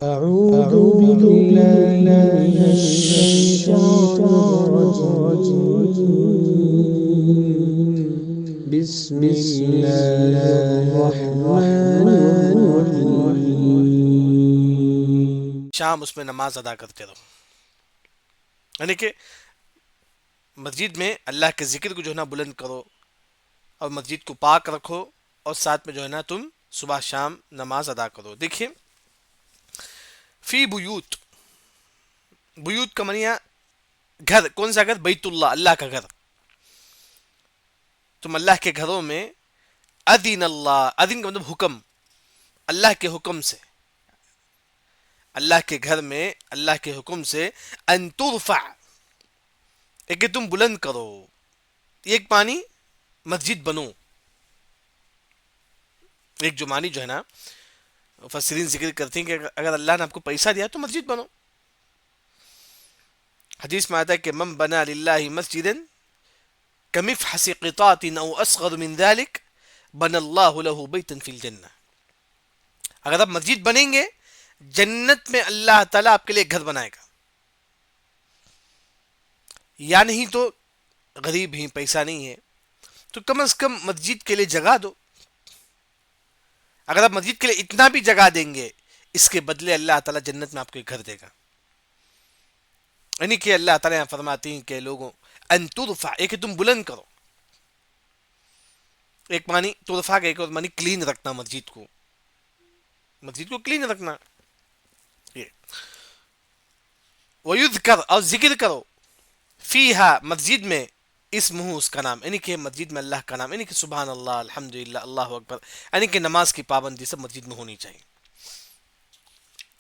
أعوذ بالله من الشيطان الرجيم بسم الله الرحمن الرحيم. شام اس میں نماز ادا کرتے رہو، یعنی کہ مسجد میں اللہ کے ذکر کو جو ہے نا بلند کرو اور مسجد کو پاک رکھو، اور ساتھ میں جو ہے نا تم صبح شام نماز ادا کرو. دیکھیے فی بیوت، بیوت کا منیا گھر. کون سا گھر؟ بیت اللہ، اللہ کا گھر. تم اللہ کے گھروں میں اذن اللہ، اذن کا مطلب حکم، اللہ کے حکم سے، اللہ کے گھر میں اللہ کے حکم سے ان ترفع، کہ تم بلند کرو. ایک معنی مسجد بنو، ایک جو معنی جو ہے نا مفسرین ذکر کرتے ہیں کہ اگر اللہ نے آپ کو پیسہ دیا تو مسجد بنو. حدیث میں آتا ہے کہ من بنا للہ مسجدا کمفحص قطاط او اصغر من ذلك بنى اللہ له بیتا فی الجنہ. اگر آپ مسجد بنیں گے جنت میں اللہ تعالیٰ آپ کے لیے گھر بنائے گا. یا نہیں تو غریب ہی، پیسہ نہیں ہے تو کم از کم مسجد کے لیے جگہ دو. اگر آپ مسجد کے لیے اتنا بھی جگہ دیں گے، اس کے بدلے اللہ تعالیٰ جنت میں آپ کو ایک گھر دے گا. یعنی کہ اللہ تعالیٰ یہاں فرماتے ہیں کہ لوگوں ان ترفع، ایک تم بلند کرو. ایک معنی ترفع کا، ایک اور معنی کلین رکھنا مسجد کو، مسجد کو کلین رکھنا. یہ وَيُذْكَرْ، اور ذکر کرو، فیہا، مسجد میں، اسمہ، اس کا نام، یعنی کہ مسجد میں اللہ کا نام، یعنی کہ سبحان اللہ، الحمدللہ، اللہ اکبر، یعنی کہ نماز کی پابندی سب مسجد میں ہونی چاہیے.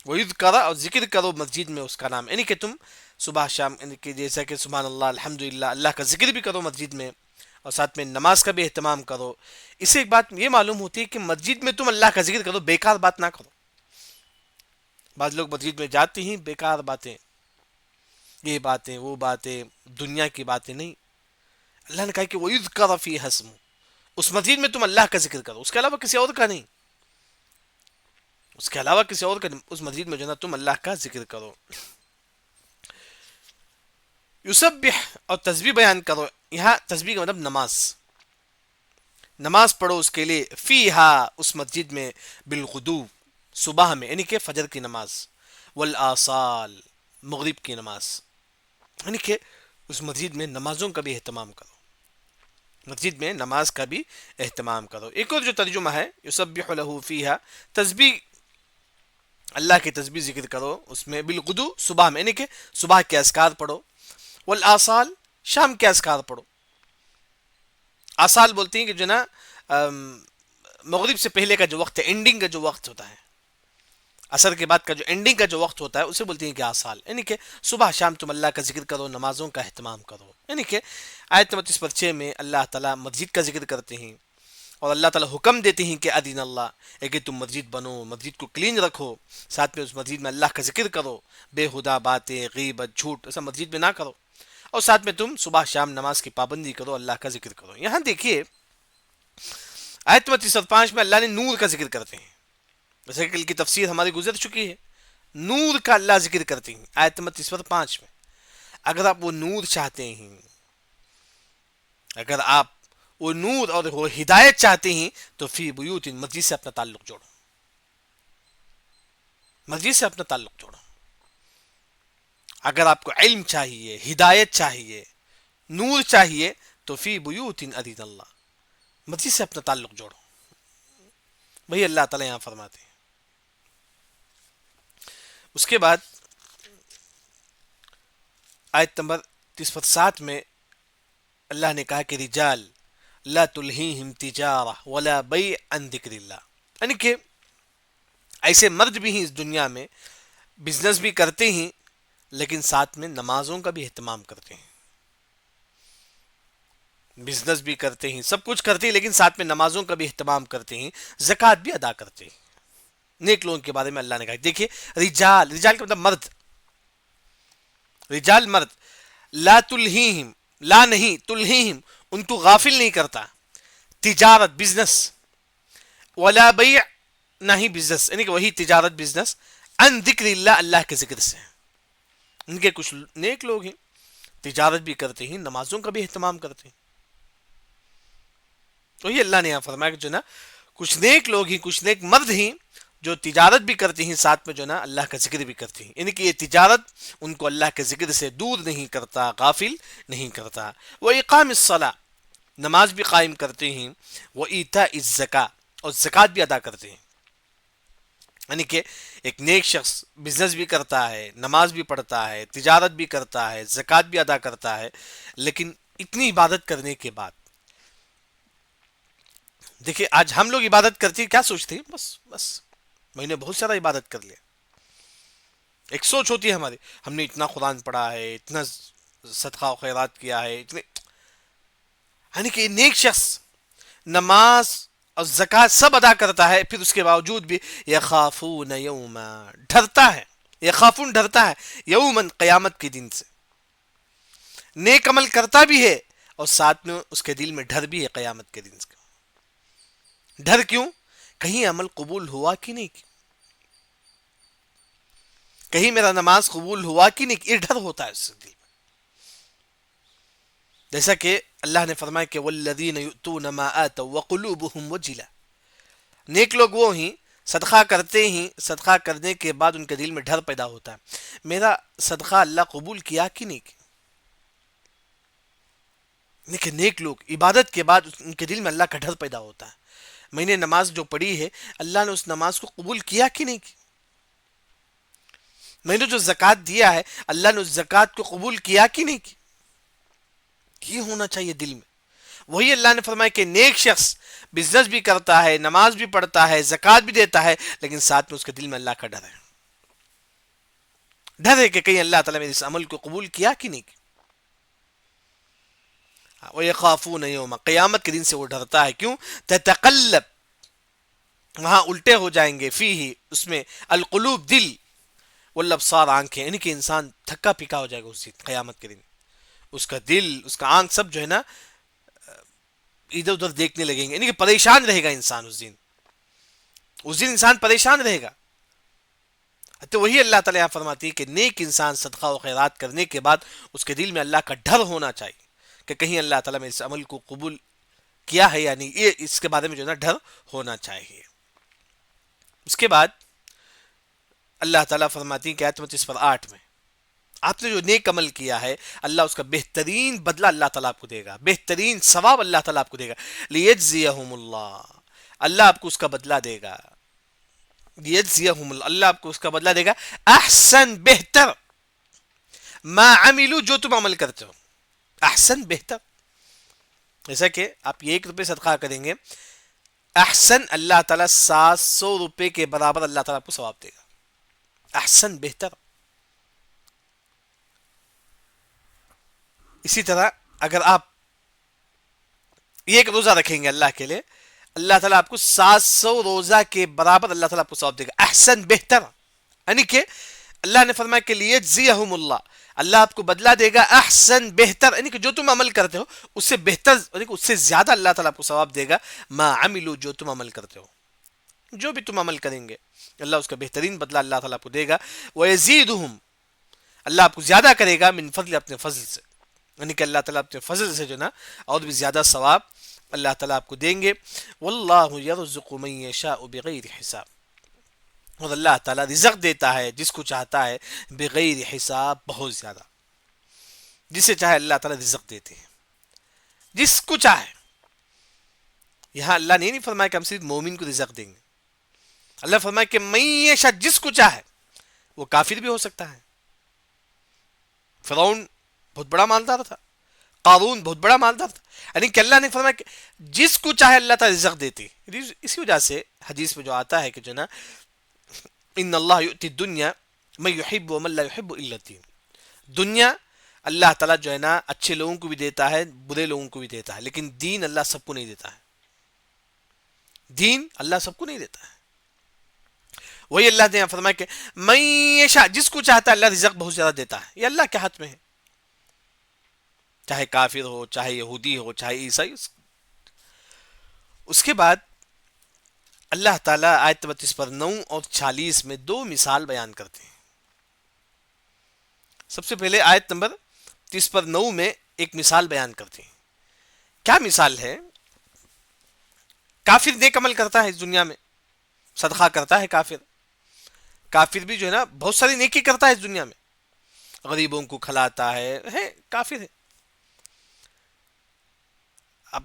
وَيُذْكَرَ، اور ذکر کرو مسجد میں اس کا نام، یعنی کہ تم صبح شام، یعنی کہ جیسا کہ سبحان اللہ، الحمدللہ، اللہ کا ذکر بھی کرو مسجد میں، اور ساتھ میں نماز کا بھی اہتمام کرو. اس سے ایک بات یہ معلوم ہوتی ہے کہ مسجد میں تم اللہ کا ذکر کرو، بیکار بات نہ کرو. بعض لوگ مسجد میں جاتے ہیں بیکار باتیں، یہ باتیں وہ باتیں، دنیا کی باتیں نہیں. اللہ نے کہا کہ وَيُذْكَرَ فِيهَا اسْمُهُ، اس مسجد میں تم اللہ کا ذکر کرو، اس کے علاوہ کسی اور کا نہیں، اس کے علاوہ کسی اور کا نہیں. اس مسجد میں جو ہے نا تم اللہ کا ذکر کرو. یسبح، اور تسبیح بیان کرو. یہاں تسبیح کا مطلب نماز، نماز پڑھو اس کے لیے، فیہا، اس مسجد میں، بالغدو، صبح میں، یعنی کہ فجر کی نماز، والآصال، مغرب کی نماز، یعنی کہ اس مسجد میں نمازوں کا بھی اہتمام کرو، مسجد میں نماز کا بھی اہتمام کرو. ایک اور جو ترجمہ ہے یسبح لہ فیہا، تسبیح، اللہ کی تسبیح ذکر کرو اس میں، بالغدو، صبح میں، یعنی کہ صبح کے اذکار پڑھو، والآصال، شام کے اذکار پڑھو. آصال بولتے ہیں کہ جو نا مغرب سے پہلے کا جو وقت ہے، اینڈنگ کا جو وقت ہوتا ہے، عصر کے بعد کا جو اینڈنگ کا جو وقت ہوتا ہے اسے بولتے ہیں کہ آصال، یعنی کہ صبح شام تم اللہ کا ذکر کرو، نمازوں کا اہتمام کرو. یعنی کہ آیت نمبر 36 میں اللہ تعالیٰ مسجد کا ذکر کرتے ہیں، اور اللہ تعالیٰ حکم دیتے ہیں کہ ادین اللہ، کہ تم مسجد بنو، مسجد کو کلین رکھو، ساتھ میں اس مسجد میں اللہ کا ذکر کرو، بے ہدا باتیں، غیبت، جھوٹ، ایسا مسجد میں نہ کرو، اور ساتھ میں تم صبح شام نماز کی پابندی کرو، اللہ کا ذکر کرو. یہاں دیکھیے آیت نمبر 35 میں اللہ نے نور کا ذکر کرتے ہیں، جیسے کہ کل کی تفسیر ہماری گزر چکی ہے. نور کا اللہ ذکر کرتے ہیں آیت نمبر 35 میں. اگر آپ وہ نور چاہتے ہیں، اگر آپ وہ نور اور وہ ہدایت چاہتے ہیں تو فی بیوت، مسجد سے اپنا تعلق جوڑو، مسجد سے اپنا تعلق جوڑو. اگر آپ کو علم چاہیے، ہدایت چاہیے، نور چاہیے تو فی بیوت اذن اللہ، مسجد سے اپنا تعلق جوڑو. وہی اللہ تعالیٰ یہاں فرماتے ہیں. اس کے بعد آیت نمبر 37 میں اللہ نے کہا کہ رجال لا تلہیہم تجارہ ولا بیع عن ذکر اللہ، یعنی کہ ایسے مرد بھی ہیں اس دنیا میں، بزنس بھی کرتے ہیں لیکن ساتھ میں نمازوں کا بھی اہتمام کرتے ہیں. بزنس بھی کرتے ہیں، سب کچھ کرتے ہیں، لیکن ساتھ میں نمازوں کا بھی اہتمام کرتے ہیں، زکوٰۃ بھی ادا کرتے ہیں. نیک لوگوں کے بارے میں اللہ نے کہا. دیکھیے رجال، رجال کا مطلب مرد، رجال مرد، لا تلہیہم، لا نہیں، تلہیہم، ان کو غافل نہیں کرتا، تجارت، بزنس، ولا بیع، نہ ہی بزنس، یعنی کہ وہی تجارت، بزنس، ان ذکر اللہ، اللہ کے ذکر سے. ان کے کچھ نیک لوگ ہیں تجارت بھی کرتے ہیں، نمازوں کا بھی اہتمام کرتے ہیں. تو یہ اللہ نے یہاں فرمایا کہ جو نا کچھ نیک لوگ ہیں، کچھ نیک مرد ہیں جو تجارت بھی کرتے ہیں، ساتھ میں جو نا اللہ کا ذکر بھی کرتے ہیں. یعنی کہ یہ تجارت ان کو اللہ کے ذکر سے دور نہیں کرتا، غافل نہیں کرتا. وہ اقام الصلاۃ، نماز بھی قائم کرتے ہیں. وہ ایتاء الزکاۃ، اور زکوٰۃ بھی ادا کرتے ہیں. یعنی کہ ایک نیک شخص بزنس بھی کرتا ہے، نماز بھی پڑھتا ہے، تجارت بھی کرتا ہے، زکوٰۃ بھی ادا کرتا ہے، لیکن اتنی عبادت کرنے کے بعد دیکھیں آج ہم لوگ عبادت کرتے ہیں، کیا سوچتے ہیں؟ بس بس میں نے بہت زیادہ عبادت کر لیا. ایک سوچ ہوتی ہے ہماری، ہم نے اتنا قرآن پڑھا ہے، اتنا صدقہ و خیرات کیا ہے، اتنے. یعنی کہ نیک شخص نماز اور زکوٰۃ سب ادا کرتا ہے، پھر اس کے باوجود بھی یخافون یوما، ڈرتا ہے. یخافون ڈرتا ہے، یومن قیامت کے دن سے. نیک عمل کرتا بھی ہے اور ساتھ میں اس کے دل میں ڈر بھی ہے قیامت کے دن سے. ڈر کیوں؟ کہیں عمل قبول ہوا کہ نہیں، کہیں میرا نماز قبول ہوا کہ نہیں، یہ ڈر ہوتا ہے اس دل میں. جیسا کہ اللہ نے فرمایا کہ والذین یؤتون ما آتوا وقلوبهم وجلہ، نیک لوگ وہ ہیں صدقہ کرتے ہیں، صدقہ کرنے کے بعد ان کے دل میں ڈر پیدا ہوتا ہے، میرا صدقہ اللہ قبول کیا کہ نہیں. لیکن نیک لوگ عبادت کے بعد ان کے دل میں اللہ کا ڈر پیدا ہوتا ہے، میں نے نماز جو پڑھی ہے اللہ نے اس نماز کو قبول کیا کہ نہیں. میں نے جو زکوٰۃ دیا ہے اللہ نے اس زکوٰۃ کو قبول کیا کہ نہیں. یہ ہونا چاہیے دل میں. وہی اللہ نے فرمایا کہ نیک شخص بزنس بھی کرتا ہے، نماز بھی پڑھتا ہے، زکوٰۃ بھی دیتا ہے، لیکن ساتھ میں اس کے دل میں اللہ کا ڈر ہے. ڈر ہے کہ کہیں اللہ تعالیٰ نے اس عمل کو قبول کیا کہ نہیں. وَيَخَافُونَ يَوْمًا، قیامت کے دن سے وہ ڈرتا ہے. کیوں؟ تتقلب، وہاں الٹے ہو جائیں گے، فیہ، اس میں، القلوب، دل، والابصار، آنکھیں. یعنی کہ انسان تھکا پھکا ہو جائے گا اس دن، قیامت کے دن. اس کا دل، اس کا آنکھ سب جو ہے نا ادھر ادھر دیکھنے لگیں گے. یعنی کہ پریشان رہے گا انسان اس دن. اس دن انسان پریشان رہے گا. تو وہی اللہ تعالیٰ یہاں فرماتی ہے کہ نیک انسان صدقہ و خیرات کرنے کے بعد اس کے دل میں اللہ کا ڈر ہونا چاہیے کہ کہیں اللہ تعالیٰ نے اس عمل کو قبول کیا ہے، یعنی یہ اس کے بارے میں جو ہے نا ڈر ہونا چاہیے. اس کے بعد اللہ تعالیٰ فرماتی ہے کہ آیت 28 میں، آپ نے جو نیک عمل کیا ہے اللہ اس کا بہترین بدلہ اللہ تعالیٰ آپ کو دے گا، بہترین ثواب اللہ تعالیٰ آپ کو دے گا. لیجزیہم اللہ، اللہ آپ کو اس کا بدلہ دے گا. لیجزیہم اللہ، اللہ آپ کو اس کا بدلہ دے گا. احسن، بہتر، ما عملو، جو تم عمل کرتے ہو. احسن، بہتر. جیسا کہ آپ 1 روپے صدقہ کریں گے، احسن اللہ تعالیٰ 700 روپے کے برابر اللہ تعالیٰ آپ کو ثواب دے گا. احسن، بہتر. اسی طرح اگر آپ ایک روزہ رکھیں گے اللہ کے لیے، اللہ تعالیٰ آپ کو 700 روزہ کے برابر اللہ تعالیٰ آپ کو ثواب دے گا. احسن، بہتر. یعنی کہ اللہ نے فرمایا کہ لیجزیہم اللہ، اللہ آپ کو بدلہ دے گا احسن، بہتر. یعنی کہ جو تم عمل کرتے ہو اس سے بہتر، یعنی کہ اس سے زیادہ اللہ تعالیٰ آپ کو ثواب دے گا. ما عملو، جو تم عمل کرتے ہو، جو بھی تم عمل کریں گے اللہ اس کا بہترین بدلہ اللہ تعالیٰ آپ کو دے گا. وَيَزِيدُهُمْ، اللہ آپ کو زیادہ کرے گا، من فضل، اپنے فضل سے. یعنی کہ اللہ تعالیٰ اپنے فضل سے جو نا اور بھی زیادہ ثواب اللہ تعالیٰ آپ کو دیں گے. واللہ یرزق من یشاء بغیر حساب، اور اللہ تعالیٰ رزق دیتا ہے جس کو چاہتا ہے بغیر حساب، بہت زیادہ. جسے چاہے اللہ تعالیٰ رزق دیتے ہیں، جس کو چاہے. یہاں اللہ نے نہیں فرمایا کہ ہم صرف مومن کو رزق دیں گے. اللہ فرمایا کہ من یشاء، جس کو چاہے. وہ کافر بھی ہو سکتا ہے. فرعون بہت بڑا مالدار تھا، قارون بہت بڑا مالدار تھا. یعنی کہ اللہ نے فرمایا کہ جس کو چاہے اللہ تعالیٰ رزق دیتے. اسی وجہ سے حدیث میں جو آتا ہے کہ جو نا ان اللہ یؤتی الدنیا من یحب ومن لا یحب الا الدین، دنیا اللہ تعالیٰ جو ہے نا اچھے لوگوں کو بھی دیتا ہے، برے لوگوں کو بھی دیتا ہے، لیکن دین اللہ سب کو نہیں دیتا ہے. دین اللہ سب کو نہیں دیتا ہے. وہی اللہ نے فرمایا کہ من یشاء، جس کو چاہتا ہے اللہ رزق بہت زیادہ دیتا ہے. یہ اللہ کے ہاتھ میں ہے، چاہے کافر ہو، چاہے یہودی ہو، چاہے عیسائی. اس کے بعد اللہ تعالیٰ آیت 32 پر 9 اور 46 میں دو مثال بیان کرتے ہیں. سب سے پہلے آیت نمبر 30 پر 9 میں ایک مثال بیان کرتے ہیں. کیا مثال ہے؟ کافر نیک عمل کرتا ہے اس دنیا میں، صدقہ کرتا ہے کافر. کافر بھی جو ہے نا بہت ساری نیکی کرتا ہے اس دنیا میں، غریبوں کو کھلاتا ہے کافر ہے. اب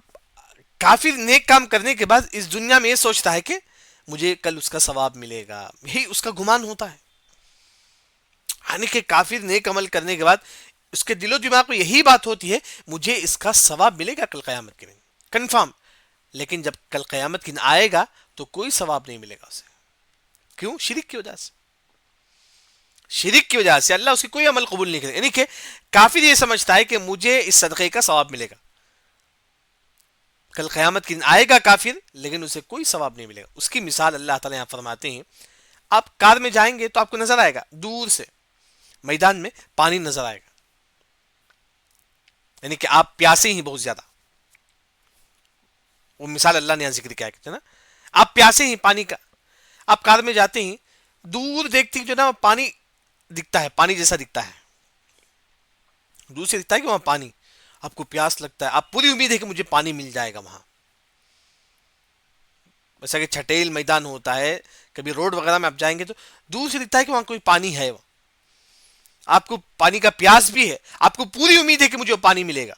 کافر نیک کام کرنے کے بعد اس دنیا میں یہ سوچتا ہے کہ مجھے کل اس کا ثواب ملے گا، یہی اس کا گمان ہوتا ہے. یعنی کہ کافر نیک عمل کرنے کے بعد اس کے دل و دماغ میں یہی بات ہوتی ہے مجھے اس کا ثواب ملے گا کل قیامت کے دن، کنفرم. لیکن جب کل قیامت کے دن آئے گا تو کوئی ثواب نہیں ملے گا اسے. کیوں؟ شرک کی وجہ سے. شرک کی وجہ سے اللہ اس کی کوئی عمل قبول نہیں کرے. یعنی کہ کافر یہ سمجھتا ہے کہ مجھے اس صدقے کا ثواب ملے گا. کل قیامت کے دن آئے گا کافر لیکن اسے کوئی ثواب نہیں ملے گا. اس کی مثال اللہ تعالیٰ یہاں فرماتے ہیں. آپ کار میں جائیں گے تو آپ کو نظر آئے گا دور سے میدان میں پانی نظر آئے گا، یعنی کہ آپ پیاسے ہی بہت زیادہ. وہ مثال اللہ نے یہاں ذکر کیا ہے نا، آپ پیاسے ہی پانی کا. آپ کار میں جاتے ہیں دور دیکھتے ہیں جو نا پانی دکھتا ہے، پانی جیسا دکھتا ہے، دور سے دکھتا ہے کہ وہاں پانی. آپ کو پیاس لگتا ہے، آپ پوری امید ہے کہ مجھے پانی مل جائے گا وہاں. جیسا کہ چھٹیل میدان ہوتا ہے، کبھی روڈ وغیرہ میں آپ جائیں گے تو دور سے دکھتا ہے کہ وہاں کوئی پانی ہے. آپ کو پانی کا پیاس بھی ہے، آپ کو پوری امید ہے کہ مجھے پانی ملے گا.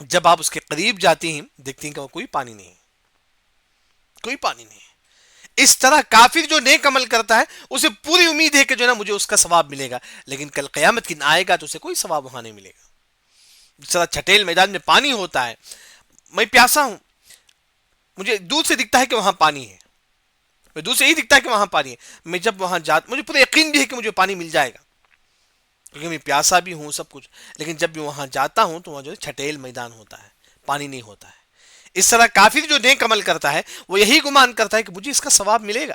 جب آپ اس کے قریب جاتے ہیں دیکھتے ہیں کہ وہ کوئی پانی نہیں ہے، کوئی پانی نہیں ہے. اس طرح کافر جو نیک عمل کرتا ہے اسے پوری امید ہے کہ جو نا مجھے اس کا ثواب ملے گا، لیکن کل قیامت کی دن آئے گا تو اسے کوئی ثواب وہاں نہیں ملے گا. جس طرح چھٹیل میدان میں پانی ہوتا ہے، میں پیاسا ہوں، مجھے دور سے دکھتا ہے کہ وہاں پانی ہے، میں دور سے ہی دکھتا ہے کہ وہاں پانی ہے. میں جب وہاں مجھے پورا یقین بھی ہے کہ مجھے پانی مل جائے گا کیونکہ میں پیاسا بھی ہوں سب کچھ. لیکن جب میں وہاں جاتا ہوں تو وہاں جو چھٹیل میدان ہوتا ہے، پانی نہیں ہوتا ہے. اس طرح کافر جو نیک عمل کرتا ہے وہ یہی گمان کرتا ہے کہ مجھے اس کا ثواب ملے گا،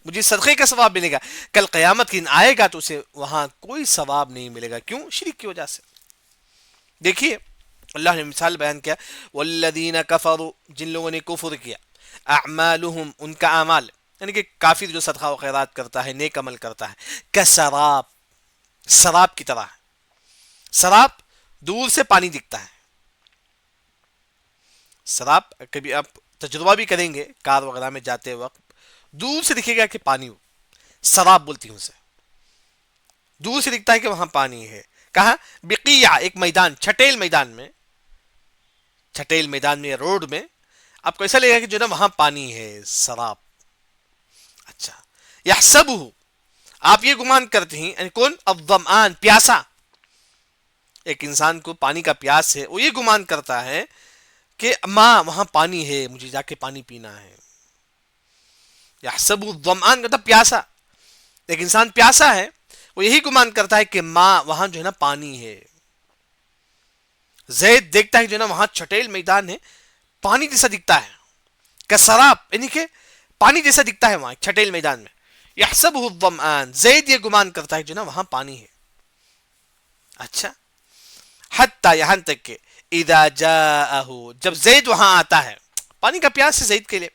مجھے صدقے کا ثواب ملے گا. کل قیامت کے دن آئے گا تو اسے وہاں کوئی ثواب نہیں ملے گا. کیوں؟ شرک کی وجہ سے. دیکھیے اللہ نے مثال بیان کیا، والذین کفروا، جن لوگوں نے کفر کیا، اعمالہم، ان کا اعمال، یعنی کہ کافر جو صدقہ و خیرات کرتا ہے، نیک عمل کرتا ہے، کسراب، سراب کی طرح. سراب دور سے پانی دکھتا ہے. سراب کبھی آپ تجربہ بھی کریں گے کار وغیرہ میں جاتے وقت، دور سے دکھے گا کہ پانی ہو، سراب بولتی ہوں اسے. دور سے دکھتا ہے کہ وہاں پانی ہے. کہاں؟ بقیع، ایک میدان، چھٹیل میدان میں، چھٹیل میدان میں، روڈ میں آپ کو ایسا لگے گا کہ جو نا وہاں پانی ہے، سراب. اچھا، یحسبہ، آپ یہ گمان کرتے ہیں، یعنی کون؟ الظمآن، پیاسا. ایک انسان کو پانی کا پیاس ہے، وہ یہ گمان کرتا ہے کہ ماں وہاں پانی ہے، مجھے جا کے پانی پینا ہے. یحسبہ الظمآن مطلب پیاسا. ایک انسان پیاسا ہے، وہ یہی گمان کرتا ہے کہ ماں وہاں جو ہے نا پانی ہے. زید دیکھتا ہے جو ہے نا وہاں چھٹیل میدان ہے، پانی جیسا دکھتا ہے، کسراب، یعنی کہ پانی جیسا دکھتا ہے وہاں چھٹیل میدان میں. یحسبہ الظمآن، زید یہ گمان کرتا ہے جو نا وہاں پانی ہے. اچھا، حتی یہاں تک کہ اذا جاءہ، جب زید وہاں آتا ہے، پانی کا پیاس ہے زید کے لیے،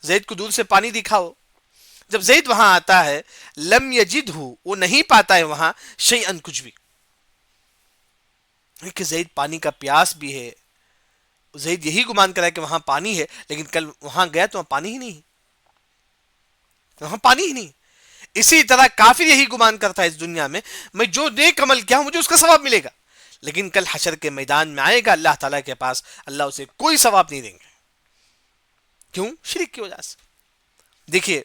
زید کو دور سے پانی دکھاؤ. جب زید وہاں آتا ہے، لم یجدہ، وہ نہیں پاتا ہے وہاں شیئن، کچھ بھی. کہ زید پانی کا پیاس بھی ہے، زید یہی گمان کرا ہے کہ وہاں پانی ہے، لیکن کل وہاں گیا تو وہاں پانی ہی نہیں، وہاں پانی ہی نہیں. اسی طرح کافر یہی گمان کرتا ہے اس دنیا میں جو نیک عمل کیا ہوں مجھے اس کا ثواب ملے گا، لیکن کل حشر کے میدان میں آئے گا اللہ تعالیٰ کے پاس، اللہ اسے کوئی ثواب نہیں دیں گے. کیوں؟ شرک کی وجہ سے. دیکھیے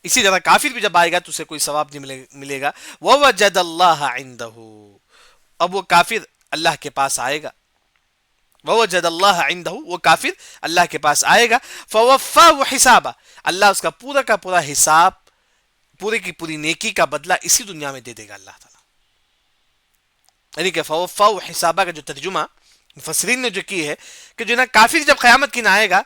اسی طرح کافر بھی جب آئے گا تو اسے کوئی ثواب نہیں ملے گا. وَوَجَدَ اللَّهَ عِندَهُ، اب وہ کافر اللہ کے پاس آئے گا. وَوَجَدَ اللَّهَ عِندَهُ، وہ کافر اللہ کے پاس آئے گا. فَوَفَّاهُ حِسَابًا، اللہ اس کا پورا حساب، پورے کی پوری نیکی کا بدلہ اسی دنیا میں دے دے گا اللہ تعالیٰ. یعنی کہ فَوَفَّاهُ حِسَابًا کا جو ترجمہ مفسرین نے جو کی ہے کہ جو نا کافر جب قیامت کی نہ آئے گا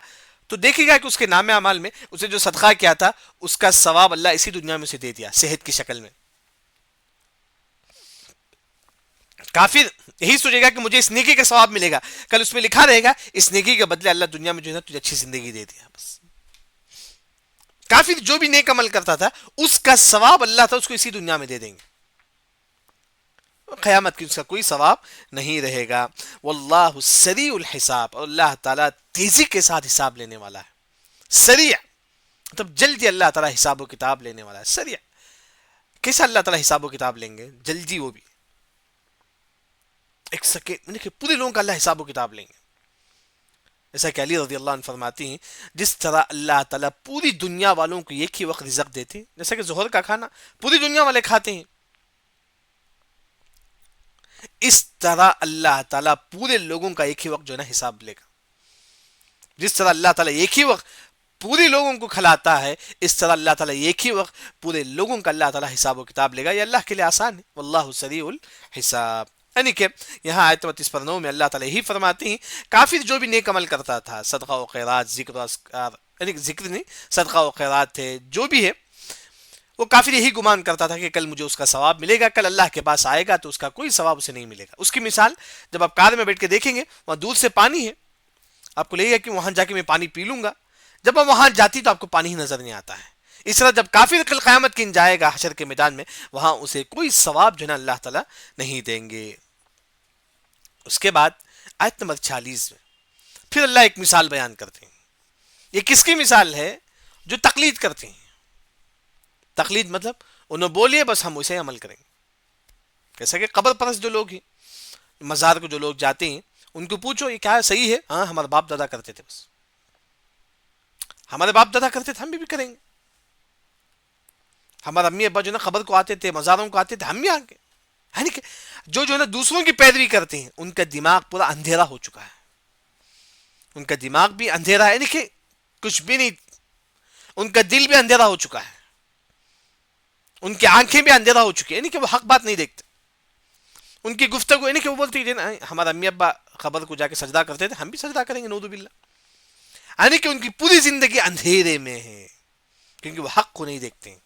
تو دیکھے گا کہ اس کے نام اعمال میں اسے جو صدقہ کیا تھا اس کا ثواب اللہ اسی دنیا میں اسے دے دیا، صحت کی شکل میں. کافر یہی سوچے گا کہ مجھے اس نیکی کا ثواب ملے گا، کل اس میں لکھا رہے گا اس نیکی کے بدلے اللہ دنیا میں جو ہے نا تجھے اچھی زندگی دے دیا، بس کافر جو بھی نیک عمل کرتا تھا اس کا ثواب اللہ تعالیٰ اس کو اسی دنیا میں دے دیں گے، قیامت کی اس کا کوئی ثواب نہیں رہے گا۔ واللہ سریع الحساب، اور اللہ تعالیٰ تیزی کے ساتھ حساب لینے والا ہے۔ سریع مطلب جلدی اللہ تعالیٰ حساب و کتاب لینے والا ہے۔ سریع کیسا اللہ تعالیٰ حساب و کتاب لیں گے؟ جلدی، وہ بھی ایک سیکنڈ کہ پورے لوگوں کا اللہ حساب و کتاب لیں گے۔ جیسا کہ علی رضی اللہ عنہ فرماتی ہیں جس طرح اللہ تعالیٰ پوری دنیا والوں کو ایک ہی وقت رزق دیتے ہیں، جیسا کہ ظہر کا کھانا پوری دنیا والے کھاتے ہیں، اس طرح اللہ تعالیٰ پورے لوگوں کا ایک ہی وقت جو ہے نا حساب لے گا۔ جس طرح اللہ تعالیٰ ایک ہی وقت پورے لوگوں کو کھلاتا ہے، اس طرح اللہ تعالیٰ ایک ہی وقت پورے لوگوں کا اللہ تعالیٰ حساب و کتاب لے گا۔ یہ اللہ کے لیے آسان ہے، واللہ سریع الحساب۔ یعنی کہ یہاں آیت 39 میں اللہ تعالیٰ یہی فرماتے ہیں کافر جو بھی نیک عمل کرتا تھا، صدقہ و خیرات، ذکر و اذکار، یعنی ذکر نہیں، صدقہ و خیرات تھے، جو بھی ہے، وہ کافر یہی گمان کرتا تھا کہ کل مجھے اس کا ثواب ملے گا، کل اللہ کے پاس آئے گا تو اس کا کوئی ثواب اسے نہیں ملے گا۔ اس کی مثال جب آپ کار میں بیٹھ کے دیکھیں گے وہاں دور سے پانی ہے، آپ کو لگے گا کہ وہاں جا کے میں پانی پی لوں گا، جب آپ وہاں جاتی تو آپ کو پانی ہی نظر نہیں آتا ہے۔ اس طرح جب کافر کل قیامت کے دن جائے گا حشر کے میدان میں، وہاں اسے کوئی ثواب جو ہے نا اللہ تعالیٰ نہیں دیں گے۔ اس کے بعد آیت نمبر 46 میں پھر اللہ ایک مثال بیان کرتے ہیں۔ یہ کس کی مثال ہے؟ جو تقلید کرتے ہیں۔ تقلید مطلب انہوں بولیے بس ہم اسے عمل کریں گے۔ جیسا کہ قبر پرست جو لوگ ہیں، مزار کو جو لوگ جاتے ہیں، ان کو پوچھو یہ کیا ہے، صحیح ہے؟ ہاں ہمارے باپ دادا کرتے تھے، بس ہمارے باپ دادا کرتے تھے، ہم بھی کریں گے۔ ہمارے امی ابا جو نا قبر کو آتے تھے، مزاروں کو آتے تھے، ہم بھی آ گے۔ یعنی کہ جو ہے نا دوسروں کی پیروی کرتے ہیں ان کا دماغ پورا اندھیرا ہو چکا ہے، ان کا دماغ بھی اندھیرا ہے، یعنی کہ کچھ بھی نہیں، ان کا دل بھی اندھیرا ہو چکا ہے، ان کی آنکھیں بھی اندھیرا ہو چکی ہیں، یعنی کہ وہ حق بات نہیں دیکھتے۔ ان کی گفتگو یعنی کہ وہ بولتے ہیں ہمارا امی ابا قبر کو جا کے سجدہ کرتے تھے، ہم بھی سجدہ کریں گے، نعوذ باللہ۔ یعنی کہ ان کی پوری زندگی اندھیرے میں ہے، کیونکہ وہ حق کو نہیں دیکھتے ہیں۔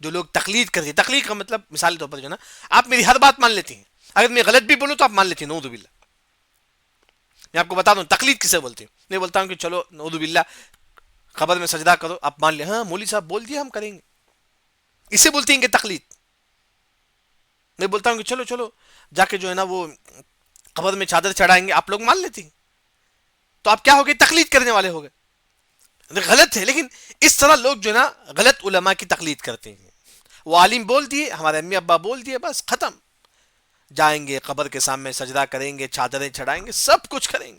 جو لوگ تقلید کرتے ہیں، تقلید کا مطلب مثال کے طور پر جو نا آپ میری ہر بات مان لیتی ہیں، اگر میں غلط بھی بولوں تو آپ مان لیتی ہیں، نعوذ باللہ۔ میں آپ کو بتا دوں تقلید کسے بولتے ہیں۔ میں بولتا ہوں کہ چلو نعوذ باللہ قبر میں سجدہ کرو، آپ مان لیں، ہاں مولوی صاحب بول دیا ہم کریں گے، اسے بولتے ہیں کہ تقلید۔ میں بولتا ہوں کہ چلو چلو جا کے جو ہے نا وہ قبر میں چادر چڑھائیں گے، آپ لوگ مان لیتے ہیں، تو آپ کیا ہو گئے؟ تقلید کرنے والے ہو گئے۔ غلط ہے، لیکن اس طرح لوگ جو ہے نا غلط علماء کی تقلید کرتے ہیں۔ وہ عالم بول دیے، ہمارے امی ابا بول دیے، بس ختم، جائیں گے قبر کے سامنے سجدہ کریں گے، چادریں چڑھائیں گے، سب کچھ کریں گے،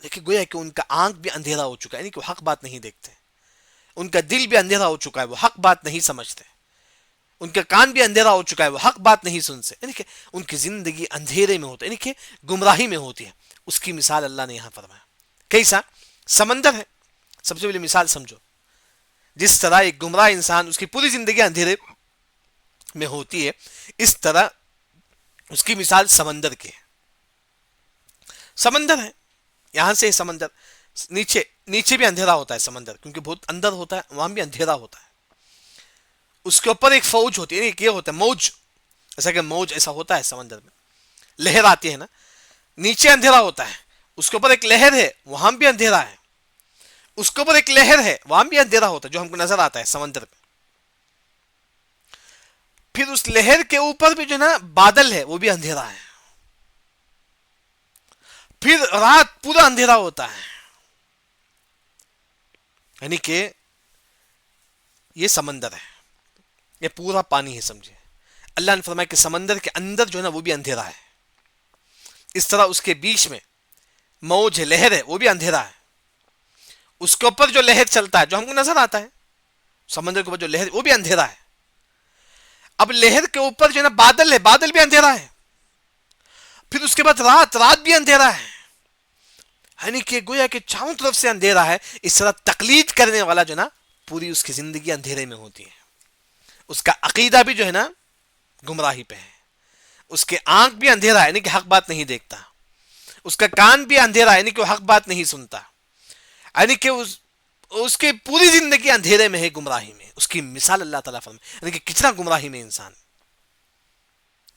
لیکن گویا کہ ان کا آنکھ بھی اندھیرا ہو چکا ہے، یعنی کہ وہ حق بات نہیں دیکھتے، ان کا دل بھی اندھیرا ہو چکا ہے، وہ حق بات نہیں سمجھتے، ان کا کان بھی اندھیرا ہو چکا ہے، وہ حق بات نہیں سنتے، یعنی کہ ان کی زندگی اندھیرے میں ہوتی ہے، یعنی کہ گمراہی میں ہوتی ہے۔ اس کی مثال اللہ نے یہاں فرمایا کیسا؟ سمندر ہے، سب سے پہلے مثال سمجھو، جس طرح ایک گمراہ انسان اس کی پوری زندگی اندھیرے میں ہوتی ہے، اس طرح اس کی مثال سمندر کی ہے۔ سمندر ہے، یہاں سے سمندر نیچے بھی اندھیرا ہوتا ہے، سمندر کیونکہ بہت اندر ہوتا ہے، وہاں بھی اندھیرا ہوتا ہے۔ اس کے اوپر ایک فوج ہوتی ہے، ایک یہ ہوتا ہے موج، ایسا کہ موج ایسا ہوتا ہے سمندر میں، لہر آتی ہے نا، نیچے اندھیرا ہوتا ہے، اس کے اوپر ایک لہر ہے، وہاں بھی اندھیرا ہے، اس کے اوپر ایک لہر ہے، وہاں بھی اندھیرا ہوتا ہے جو ہم کو نظر آتا ہے سمندر میں۔ پھر اس لہر کے اوپر بھی جو نا بادل ہے، وہ بھی اندھیرا ہے، پھر رات پورا اندھیرا ہوتا ہے، یعنی کہ یہ سمندر ہے، یہ پورا پانی ہے، سمجھے۔ اللہ نے فرمایا کہ سمندر کے اندر جو ہے نا وہ بھی اندھیرا ہے، اس طرح اس کے بیچ میں موج ہے، لہر ہے، وہ بھی اندھیرا ہے، اس کے اوپر جو لہر چلتا ہے جو ہم کو نظر آتا ہے سمندر کے اوپر جو لہر، وہ بھی اندھیرا ہے۔ اب لہر کے اوپر جو ہے نا بادل ہے، بادل بھی اندھیرا ہے، پھر اس کے بعد رات بھی اندھیرا ہے، یعنی کہ گویا کہ چاروں طرف سے اندھیرا ہے۔ اس طرح تقلید کرنے والا جو ہے نا پوری اس کی زندگی اندھیرے میں ہوتی ہے، اس کا عقیدہ بھی جو ہے نا گمراہی پہ ہے، اس کے آنکھ بھی اندھیرا ہے، یعنی کہ حق بات نہیں دیکھتا، اس کا کان بھی اندھیرا ہے، یعنی کہ وہ حق بات نہیں سنتا، یعنی کہ اس کی پوری زندگی اندھیرے میں ہے، گمراہی میں۔ اس کی مثال اللہ تعالیٰ فرمائے، یعنی کہ کتنا گمراہی میں انسان،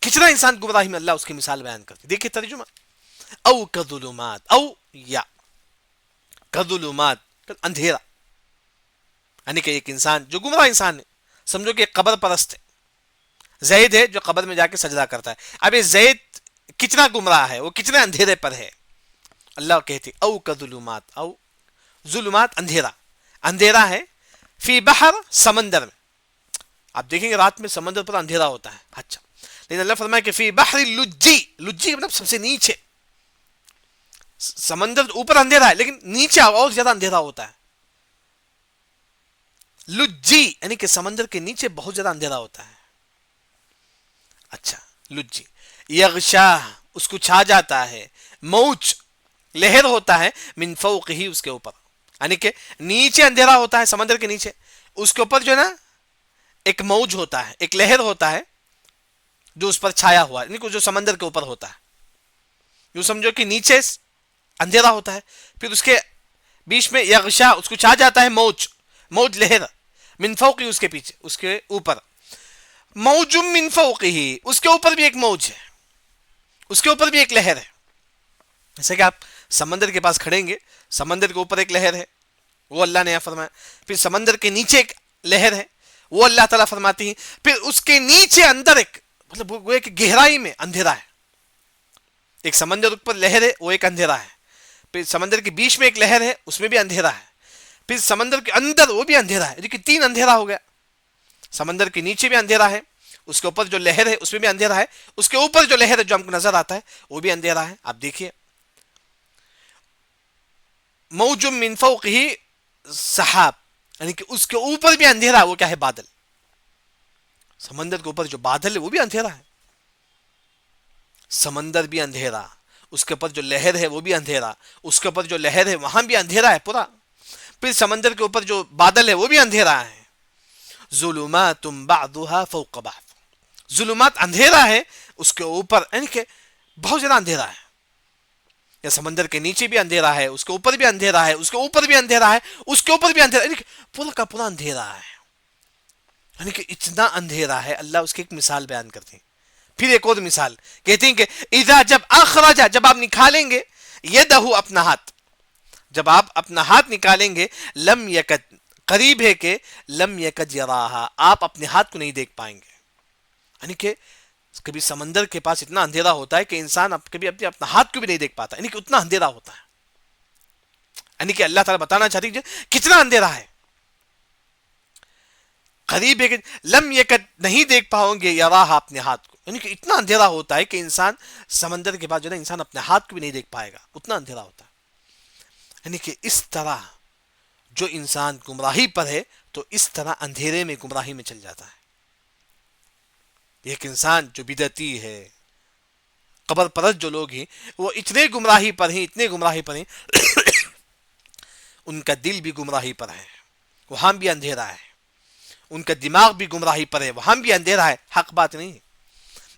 کتنا انسان گمراہی میں، اللہ اس کی مثال بیان کرتی۔ دیکھیں ترجمہ، او کظلمات، او یا کظلمات، اندھیرا، یعنی کہ ایک انسان جو گمراہ انسان ہے، سمجھو کہ ایک قبر پرست ہے، زید ہے جو قبر میں جا کے سجدہ کرتا ہے. اب یہ زید کتنا گمراہ ہے، وہ کتنے اندھیرے پر ہے. اللہ کہتے او کا ظلمات، او ظلمات اندھیرا، اندھیرا ہے، فی بحر سمندر میں. آپ دیکھیں گے رات میں سمندر پر اندھیرا ہوتا ہے. اچھا، لیکن اللہ فرمایا کہ فی بحر لجی، لجی مطلب سب سے نیچے. سمندر اوپر اندھیرا ہے لیکن نیچے اور زیادہ اندھیرا ہوتا ہے. لجی یعنی کہ سمندر کے نیچے بہت زیادہ اندھیرا ہوتا ہے. اچھا، لجی یغشا اس کو چھا جاتا ہے، موج لہر ہوتا ہے، من فوق ہی اس کے اوپر، یعنی کہ نیچے اندھیرا ہوتا ہے سمندر کے نیچے، اس کے اوپر جو ہے نا ایک موج ہوتا ہے، ایک لہر ہوتا ہے جو اس پر چھایا ہوا ہے، یعنی کہ جو سمندر کے اوپر ہوتا ہے. جو سمجھو کہ نیچے اندھیرا ہوتا ہے، پھر اس کے بیچ میں یغشا اس کو چھا جاتا ہے موج، موج لہر، من فوق ہی اس کے پیچھے اس کے اوپر، موج من فوق ہی اس کے اوپر بھی ایک موج ہے، اس کے اوپر بھی ایک لہر ہے. جیسے کہ آپ سمندر کے پاس کھڑیں گے، سمندر کے اوپر ایک لہر ہے، وہ اللہ نے یہاں فرمایا. پھر سمندر کے نیچے ایک لہر ہے، وہ اللہ تعالیٰ فرماتی ہیں. پھر اس کے نیچے اندر ایک مطلب وہ ایک گہرائی میں اندھیرا ہے. ایک سمندر اوپر لہر ہے، وہ ایک اندھیرا ہے. پھر سمندر کے بیچ میں ایک لہر ہے، اس میں بھی اندھیرا ہے. پھر سمندر کے اندر وہ بھی اندھیرا ہے. دیکھیے تین اندھیرا ہو گیا. سمندر کے نیچے بھی اندھیرا ہے، اس کے اوپر جو لہر ہے اس میں بھی اندھیرا ہے، اس کے اوپر جو لہر ہے جو ہم کو نظر آتا ہے وہ بھی اندھیرا ہے. آپ دیکھیے موج من فوق ہی سحاب، یعنی کہ اس کے اوپر بھی اندھیرا ہے. وہ کیا ہے؟ بادل. سمندر کے اوپر جو بادل ہے وہ بھی اندھیرا ہے، سمندر بھی اندھیرا، اس کے اوپر جو لہر ہے وہ بھی اندھیرا، اس کے اوپر جو لہر ہے وہاں بھی اندھیرا ہے پورا. پھر سمندر کے اوپر جو بادل ہے وہ بھی اندھیرا ہے. ظلمات بعضها فوق بعض، ظلمات اندھیرا ہے اس کے اوپر، یعنی کہ بہت زیادہ اندھیرا ہے. یا سمندر کے نیچے بھی اندھیرا ہے، اس کے اوپر بھی اندھیرا ہے، اس کے اوپر بھی اندھیرا ہے، اس کے اوپر بھی اندھیرا ہے، یعنی کہ پورا کا پورا اندھیرا ہے. یعنی کہ اتنا اندھیرا ہے. اللہ اس کی ایک مثال بیان کرتے ہیں. پھر ایک اور مثال کہتے ہیں کہ اذا جب اخرج، جب آپ نکالیں گے، یدہ اپنا ہاتھ، جب آپ اپنا ہاتھ نکالیں گے، لم یکد قریب ہے کہ لم یکد یراہا، آپ اپنے ہاتھ کو نہیں دیکھ پائیں گے. یعنی کہ کبھی سمندر کے پاس اتنا اندھیرا ہوتا ہے کہ انسان کبھی اپنا ہاتھ کو بھی نہیں دیکھ پاتا، یعنی کہ اتنا اندھیرا ہوتا ہے. یعنی کہ اللہ تعالیٰ بتانا چاہتی ہے کتنا اندھیرا ہے. قریب ہے کہ لم یکد نہیں دیکھ پاؤ گے یراہا اپنے ہاتھ کو، یعنی کہ اتنا اندھیرا ہوتا ہے کہ انسان سمندر کے پاس جو ہے انسان اپنے ہاتھ کو بھی نہیں دیکھ پائے گا، اتنا اندھیرا ہوتا ہے. یعنی کہ اس طرح جو انسان گمراہی پر ہے تو اس طرح اندھیرے میں گمراہی میں چل جاتا ہے. ایک انسان جو بدعتی ہے، قبر پرست جو لوگ ہیں، وہ اتنے گمراہی پر ہیں، اتنے گمراہی پر ہیں ان کا دل بھی گمراہی پر ہے، وہاں بھی اندھیرا ہے. ان کا دماغ بھی گمراہی پر ہے، وہاں بھی اندھیرا ہے، حق بات نہیں.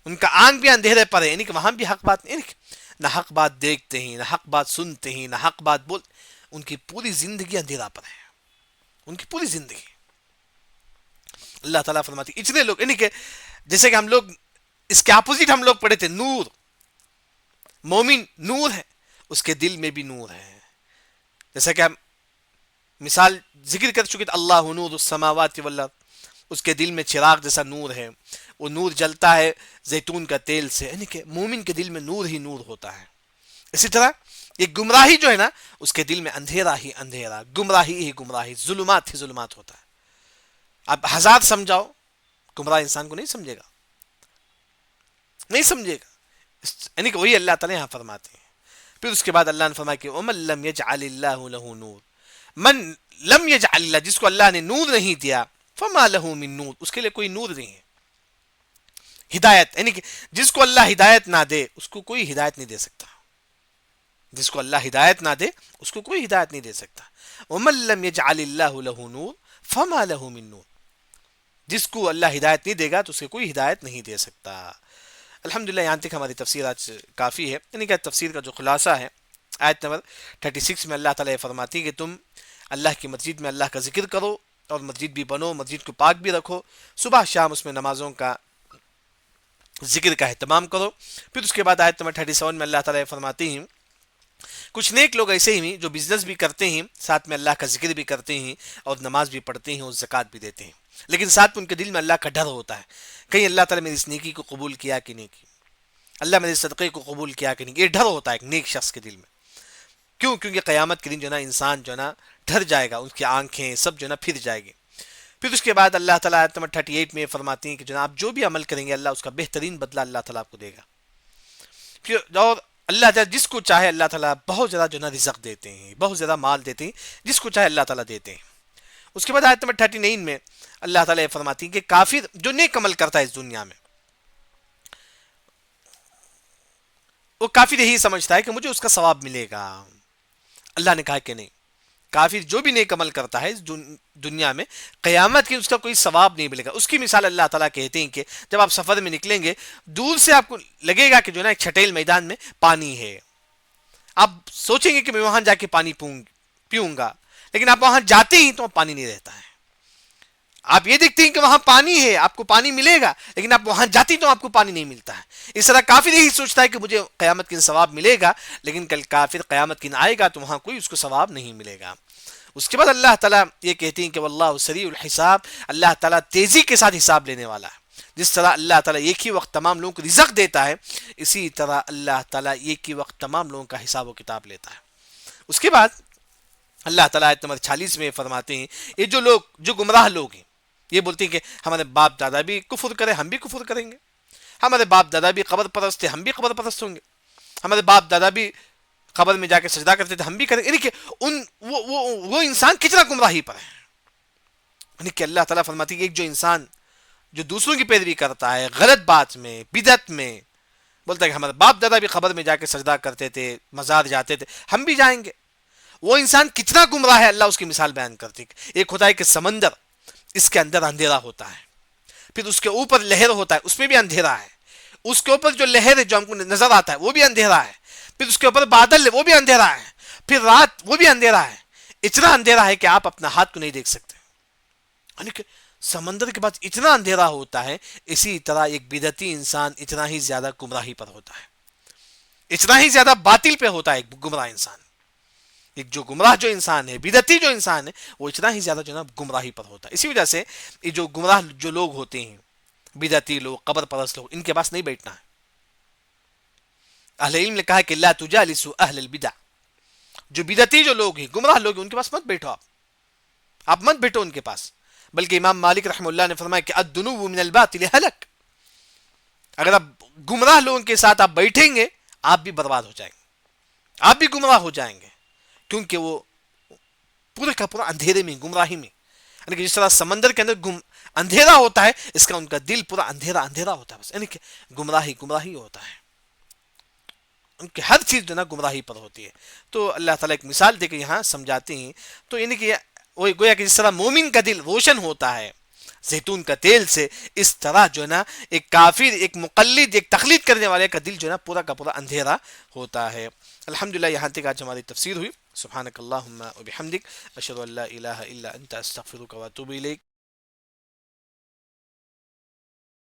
ان کا آنکھ بھی اندھیرے پر ہے، یعنی کہ وہاں بھی حق بات نہیں. یعنی کہ نہ حق بات دیکھتے ہیں، نہ حق بات سنتے ہیں، نہ حق بات بول. ان کی پوری زندگی اندھیرا پر ہے، ان کی پوری زندگی. اللہ تعالیٰ فرماتی اتنے لوگ، یعنی کہ جیسے کہ ہم لوگ اس کے اپوزٹ ہم لوگ پڑھے تھے، نور. مومن نور ہے، اس کے دل میں بھی نور ہے. جیسا کہ ہم مثال ذکر کر چکے تھے، اللہ نور السماوات والارض، اس کے دل میں چراغ جیسا نور ہے، وہ نور جلتا ہے زیتون کا تیل سے. یعنی کہ مومن کے دل میں نور ہی نور ہوتا ہے. اسی طرح یہ گمراہی جو ہے نا، اس کے دل میں اندھیرا ہی اندھیرا، گمراہی ہی گمراہی، ظلمات ہی ظلمات ہوتا ہے. اب ہزار سمجھاؤ، گمراہ انسان کو نہیں سمجھے گا، نہیں سمجھے گا. یعنی کہ وہی اللہ تعالیٰ یہاں فرماتے ہیں. پھر اس کے بعد اللہ نے فرمایا کہ وَمَن لَّمْ يَجْعَلِ اللَّهُ لَهُ نُورٌ، من لم يجعل اللہ، جس کو اللہ نے نور نہیں دیا، فما له من نور، اس کے لیے کوئی نور نہیں ہے. ہدایت، یعنی کہ جس کو اللہ ہدایت نہ دے اس کو کوئی ہدایت نہیں دے سکتا. جس کو اللہ ہدایت نہ دے اس کو کوئی ہدایت نہیں دے سکتا. وَمَن لَّمْ يَجْعَلِ اللَّهُ لَهُ نُورٌ فما له من نور، جس کو اللہ ہدایت نہیں دے گا تو اسے کوئی ہدایت نہیں دے سکتا. الحمدللہ یہاں تک ہماری تفسیر آج کافی ہے. یعنی کہ تفسیر کا جو خلاصہ ہے، آیت نمبر 36 میں اللہ تعالیٰ یہ فرماتی ہے کہ تم اللہ کی مسجد میں اللہ کا ذکر کرو اور مسجد بھی بنو، مسجد کو پاک بھی رکھو، صبح شام اس میں نمازوں کا ذکر کا اہتمام کرو. پھر اس کے بعد آیت نمبر 37 میں اللہ تعالیٰ یہ فرماتی ہیں کچھ نیک لوگ ایسے ہی ہیں جو بزنس بھی کرتے ہیں، ساتھ میں اللہ کا ذکر بھی کرتے ہیں، اور نماز بھی پڑھتے ہیں اور زکوٰۃ بھی دیتے ہیں، لیکن ساتھ میں ان کے دل میں اللہ کا ڈر ہوتا ہے، کہیں اللہ تعالیٰ میری اس نیکی کو قبول کیا کہ نہیں کی، اللہ میرے صدقے کو قبول کیا کہ نہیں، یہ ڈر ہوتا ہے ایک نیک شخص کے دل میں. کیوں؟ کیونکہ قیامت کے دن جو ہے نا انسان جو ہے نا ڈر جائے گا، اس کی آنکھیں سب جو ہے نا پھر جائے گی. پھر اس کے بعد اللہ تعالیٰ آیت نمبر 38 میں فرماتی ہیں کہ جناب جو بھی عمل کریں گے اللہ اس کا بہترین بدلہ اللہ تعالیٰ آپ کو دے گا. پھر اور اللہ تعالیٰ جس کو چاہے اللہ تعالیٰ بہت زیادہ جو ہے نا رزق دیتے ہیں، بہت زیادہ مال دیتے ہیں، جس کو چاہے اللہ تعالیٰ دیتے ہیں. اس کے بعد آیت نمبر 39 میں اللہ تعالیٰ یہ فرماتی ہیں کہ کافر جو نیک عمل کرتا ہے اس دنیا میں، وہ کافر یہی سمجھتا ہے کہ مجھے اس کا ثواب ملے گا. اللہ نے کہا کہ نہیں، کافر جو بھی نیک عمل کرتا ہے اس دنیا میں، قیامت کی اس کا کوئی ثواب نہیں ملے گا. اس کی مثال اللہ تعالیٰ کہتے ہیں کہ جب آپ سفر میں نکلیں گے، دور سے آپ کو لگے گا کہ جو ہے نا ایک چھٹیل میدان میں پانی ہے، آپ سوچیں گے کہ میں وہاں جا کے پانی پیوں گا، لیکن آپ وہاں جاتے ہی تو پانی نہیں رہتا ہے. آپ یہ دیکھتے ہیں کہ وہاں پانی ہے، آپ کو پانی ملے گا، لیکن آپ وہاں جاتی تو آپ کو پانی نہیں ملتا ہے. اس طرح کافر یہی سوچتا ہے کہ مجھے قیامت کے ثواب ملے گا، لیکن کل کافر قیامت کے دن آئے گا تو وہاں کوئی اس کو ثواب نہیں ملے گا. اس کے بعد اللہ تعالیٰ یہ کہتے ہیں کہ واللہ سریع الحساب، اللہ تعالیٰ تیزی کے ساتھ حساب لینے والا ہے. جس طرح اللہ تعالیٰ ایک ہی وقت تمام لوگوں کو رزق دیتا ہے، اسی طرح اللہ تعالیٰ ایک ہی وقت تمام لوگوں کا حساب و کتاب لیتا ہے. اس کے بعد اللہ تعالیٰ آیت نمبر 46 میں فرماتے ہیں یہ جو گمراہ لوگ ہیں، یہ بولتے ہیں کہ ہمارے باپ دادا بھی کفر کرے ہم بھی کفر کریں گے، ہمارے باپ دادا بھی قبر پرست تھے ہم بھی قبر پرست ہوں گے، ہمارے باپ دادا بھی قبر میں جا کے سجدہ کرتے تھے ہم بھی کریں گے. یعنی کہ وہ انسان کتنا گمراہی پر ہے. یعنی کہ اللہ تعالیٰ فرماتی ہے کہ ایک جو انسان جو دوسروں کی پیروی کرتا ہے غلط بات میں، بدعت میں، بولتا ہے کہ ہمارے باپ دادا بھی قبر میں جا کے سجدہ کرتے تھے، مزار جاتے تھے ہم بھی جائیں گے، وہ انسان کتنا گمراہ ہے. اللہ اس کی مثال بیان کرتی ہے. ایک ہوتا ہے کہ سمندر، اس کے اندر اندھیرا ہوتا ہے، پھر اس کے اوپر لہر ہوتا ہے، اس میں بھی اندھیرا ہے، اس کے اوپر جو لہر ہے جو ہم کو نظر آتا ہے وہ بھی اندھیرا ہے، پھر اس کے اوپر بادل ہے وہ بھی اندھیرا ہے، پھر رات وہ بھی اندھیرا ہے. اتنا اندھیرا ہے کہ آپ اپنا ہاتھ کو نہیں دیکھ سکتے. یعنی کہ سمندر کے بعد اتنا اندھیرا ہوتا ہے. اسی طرح ایک بدعتی انسان اتنا ہی زیادہ گمراہی پر ہوتا ہے، اتنا ہی زیادہ باطل پہ ہوتا ہے ایک گمراہ انسان. ایک جو گمراہ جو انسان ہے، بدعتی جو انسان ہے، وہ اتنا ہی زیادہ جو نا گمراہی پر ہوتا ہے. اسی وجہ سے یہ جو گمراہ جو لوگ ہوتے ہیں، بدعتی لوگ، قبر پرست لوگ، ان کے پاس نہیں بیٹھنا ہے. اہل علم نے کہا کہ لا تجالسوا اہل البدع، جو بدعتی جو لوگ ہیں، گمراہ لوگ ہیں، ان کے پاس مت بیٹھو. آپ مت بیٹھو ان کے پاس. بلکہ امام مالک رحمہ اللہ نے فرمایا کہ الدنو من الباطل ہلک، اگر آپ گمراہ لوگوں کے ساتھ آپ بیٹھیں گے آپ بھی برباد ہو جائیں گے، آپ بھی گمراہ ہو جائیں گے، کیونکہ وہ پورے کا پورا اندھیرے میں، گمراہی میں. یعنی کہ جس طرح سمندر کے اندر اندھیرا ہوتا ہے، اس کا ان کا دل پورا اندھیرا اندھیرا ہوتا ہے بس. یعنی کہ گمراہی ہوتا ہے، ان کی ہر چیز جو نا گمراہی پر ہوتی ہے. تو اللہ تعالیٰ ایک مثال دے کے یہاں سمجھاتے ہیں. تو یعنی کہ وہ گویا کہ جس طرح مومن کا دل روشن ہوتا ہے زیتون کا تیل سے، اس طرح جو ہے نا ایک کافر، ایک مقلد، ایک تقلید کرنے والے کا دل جو ہے نا پورا کا پورا اندھیرا ہوتا ہے. الحمدللہ یہاں تک آج ہماری تفسیر ہوئی. سبحانک اللہم و بحمدک، اشہد ان لا الہ الا انت، استغفرک و اتوب الیک.